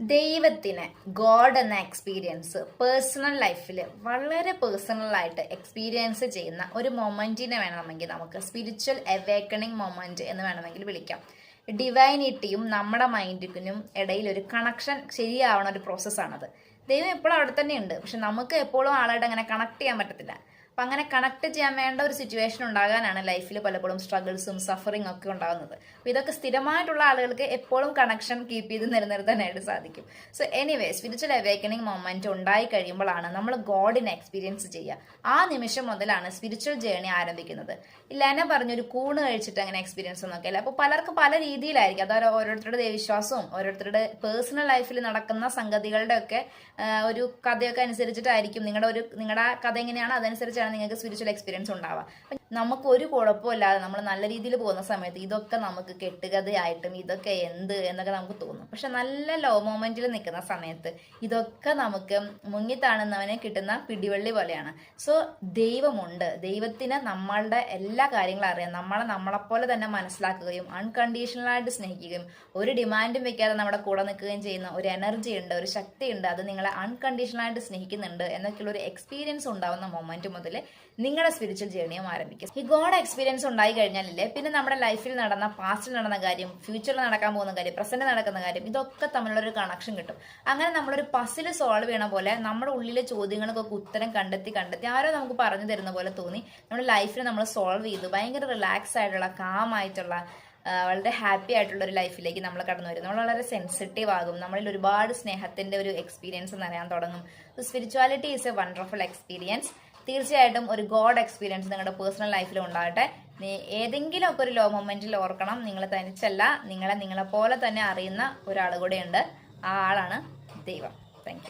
ദൈവത്തിന് ഗോഡ് എന്ന experience personal ലൈഫിൽ വളരെ പേഴ്സണലായിട്ട് എക്സ്പീരിയൻസ് ചെയ്യുന്ന ഒരു മൊമെന്റിനെ വേണമെങ്കിൽ നമുക്ക് സ്പിരിച്വൽ അവേക്കണിങ് മൊമെന്റ് എന്ന് വേണമെങ്കിൽ വിളിക്കാം. ഡിവൈനിറ്റിയും നമ്മുടെ മൈൻഡിനും ഇടയിൽ ഒരു കണക്ഷൻ ശരിയാവണ ഒരു പ്രോസസ്സാണത്. ദൈവം എപ്പോഴും അവിടെ തന്നെ ഉണ്ട്, പക്ഷെ നമുക്ക് എപ്പോഴും ആളായിട്ട് അങ്ങനെ കണക്ട് ചെയ്യാൻ പറ്റത്തില്ല. അപ്പം അങ്ങനെ കണക്ട് ചെയ്യാൻ വേണ്ട ഒരു സിറ്റുവേഷൻ ഉണ്ടാകാനാണ് ലൈഫിൽ പലപ്പോഴും സ്ട്രഗിൾസും സഫറിങ് ഒക്കെ ഉണ്ടാകുന്നത്. അപ്പോൾ ഇതൊക്കെ സ്ഥിരമായിട്ടുള്ള ആളുകൾക്ക് എപ്പോഴും കണക്ഷൻ കീപ്പ് ചെയ്ത് നിലനിർത്താനായിട്ട് സാധിക്കും. So anyway, spiritual awakening moment ഉണ്ടായി കഴിയുമ്പോഴാണ് നമ്മൾ ഗോഡിനെ എക്സ്പീരിയൻസ് ചെയ്യുക. ആ നിമിഷം മുതലാണ് സ്പിരിച്വൽ ജേർണി ആരംഭിക്കുന്നത്. ഇല്ല, എന്നെ പറഞ്ഞൊരു കൂണ് കഴിച്ചിട്ട് അങ്ങനെ എക്സ്പീരിയൻസ് ഒന്നൊക്കെ അല്ല. അപ്പോൾ പലർക്കും പല രീതിയിലായിരിക്കും. അതായത് ഓരോരുത്തരുടെ ദൈവവിശ്വാസവും ഓരോരുത്തരുടെ പേഴ്സണൽ ലൈഫിൽ നടക്കുന്ന സംഗതികളുടെ ഒക്കെ ഒരു കഥയൊക്കെ അനുസരിച്ചിട്ടായിരിക്കും നിങ്ങളുടെ കഥ എങ്ങനെയാണ് അതനുസരിച്ചാണ് നിങ്ങൾക്ക് സ്പിരിച്വൽ എക്സ്പീരിയൻസ് ഉണ്ടാവുക. നമുക്ക് ഒരു കുഴപ്പമില്ലാതെ നമ്മൾ നല്ല രീതിയിൽ പോകുന്ന സമയത്ത് ഇതൊക്കെ നമുക്ക് കെട്ടുകഥയായിട്ടും ഇതൊക്കെ എന്ത് എന്നൊക്കെ നമുക്ക് തോന്നും. പക്ഷെ നല്ല ലോ മൊമെന്റിൽ നിൽക്കുന്ന സമയത്ത് ഇതൊക്കെ നമുക്ക് മുങ്ങിത്താണുന്നവനെ കിട്ടുന്ന പിടിവള്ളി പോലെയാണ്. സോ ദൈവമുണ്ട്. ദൈവത്തിന് നമ്മളുടെ എല്ലാ കാര്യങ്ങളും അറിയാം. നമ്മളെപ്പോലെ തന്നെ മനസ്സിലാക്കുകയും അൺകണ്ടീഷണലായിട്ട് സ്നേഹിക്കുകയും ഒരു ഡിമാൻഡും വെക്കാതെ നമ്മുടെ കൂടെ നിൽക്കുകയും ചെയ്യുന്ന ഒരു എനർജി ഉണ്ട്, ഒരു ശക്തിയുണ്ട്. അത് നിങ്ങളെ അൺകണ്ടീഷണലായിട്ട് സ്നേഹിക്കുന്നുണ്ട് എന്നൊക്കെയുള്ള ഒരു എക്സ്പീരിയൻസ് ഉണ്ടാവുന്ന മൊമെന്റ് മുതൽ നിങ്ങളുടെ സ്പിരിച്വൽ ജേർണിയും ആരംഭിക്കും. ഈ ഗോഡ് എക്സ്പീരിയൻസ് ഉണ്ടായി കഴിഞ്ഞാലല്ലേ പിന്നെ നമ്മുടെ ലൈഫിൽ നടന്ന, പാസ്റ്റിൽ നടന്ന കാര്യം, ഫ്യൂച്ചറിൽ നടക്കാൻ പോകുന്ന കാര്യം, പ്രസന്റ് നടക്കുന്ന കാര്യം, ഇതൊക്കെ തമ്മിലുള്ളൊരു കണക്ഷൻ കിട്ടും. അങ്ങനെ നമ്മളൊരു പസിൽ സോൾവ് ചെയ്യണ പോലെ നമ്മുടെ ഉള്ളിലെ ചോദ്യങ്ങൾക്കൊക്കെ ഉത്തരം കണ്ടെത്തി ആരോ നമുക്ക് പറഞ്ഞു തരുന്ന പോലെ തോന്നി നമ്മുടെ ലൈഫിൽ നമ്മൾ സോൾവ് ചെയ്തു ഭയങ്കര റിലാക്സ് ആയിട്ടുള്ള, കാം ആയിട്ടുള്ള, വളരെ ഹാപ്പി ആയിട്ടുള്ള ഒരു ലൈഫിലേക്ക് നമ്മൾ കടന്നു വരും. നമ്മൾ വളരെ സെൻസിറ്റീവ് ആകും. നമ്മളിൽ ഒരുപാട് സ്നേഹത്തിന്റെ ഒരു എക്സ്പീരിയൻസ് നിറയാൻ തുടങ്ങും. Spirituality is A wonderful experience. തീർച്ചയായിട്ടും ഒരു ഗോഡ് എക്സ്പീരിയൻസ് നിങ്ങളുടെ പേഴ്സണൽ ലൈഫിൽ ഉണ്ടാകട്ടെ. ഏതെങ്കിലും ഒക്കെ ഒരു ലോ മൊമെന്റിൽ ഓർക്കണം, നിങ്ങൾ തനിച്ചല്ല, നിങ്ങളെ പോലെ തന്നെ അറിയുന്ന ഒരാൾ കൂടെ ഉണ്ട്. ആ ആളാണ് ദൈവം.